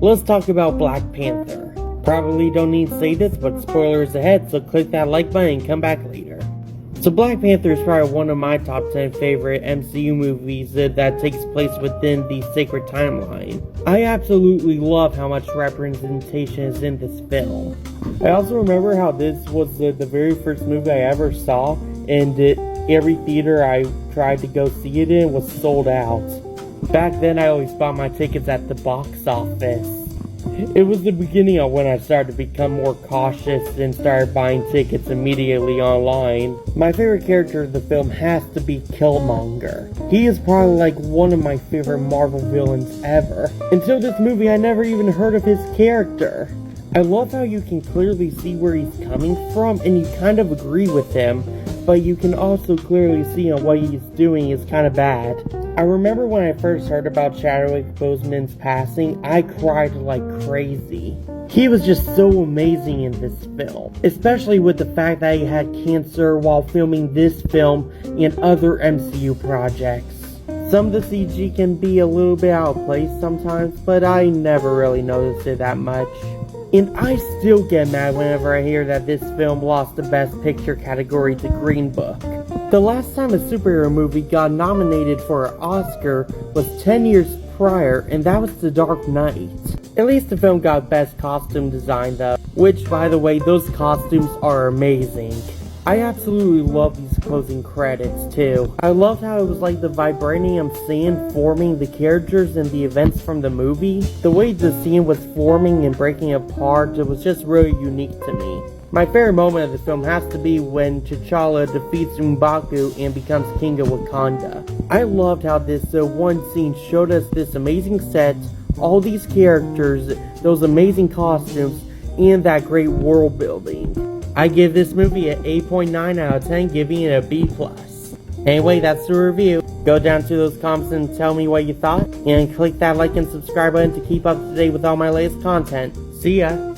Let's talk about Black Panther. Probably don't need to say this, but spoilers ahead, so click that like button and come back later. So Black Panther is probably one of my top 10 favorite MCU movies that takes place within the sacred timeline. I absolutely love how much representation is in this film. I also remember how this was the very first movie I ever saw, and every theater I tried to go see it in was sold out. Back then I always bought my tickets at the box office. It was the beginning of when I started to become more cautious and started buying tickets immediately online. My favorite character of the film has to be Killmonger. He is probably like one of my favorite Marvel villains ever. Until this movie, I never even heard of his character. I love how you can clearly see where he's coming from and you kind of agree with him, but you can also clearly see on what he's doing is kind of bad. I remember when I first heard about Chadwick Boseman's passing, I cried like crazy. He was just so amazing in this film, especially with the fact that he had cancer while filming this film and other MCU projects. Some of the CG can be a little bit out of place sometimes, but I never really noticed it that much. And I still get mad whenever I hear that this film lost the Best Picture category to Green Book. The last time a superhero movie got nominated for an Oscar was 10 years prior, and that was The Dark Knight. At least the film got Best Costume Design though, which by the way, those costumes are amazing. I absolutely love these closing credits too. I loved how it was like the vibranium sand forming the characters and the events from the movie. The way the scene was forming and breaking apart, it was just really unique to me. My favorite moment of the film has to be when T'Challa defeats M'Baku and becomes King of Wakanda. I loved how this one scene showed us this amazing set, all these characters, those amazing costumes, and that great world building. I give this movie an 8.9 out of 10, giving it a B+. Anyway, that's the review. Go down to those comments and tell me what you thought, and click that like and subscribe button to keep up to date with all my latest content. See ya!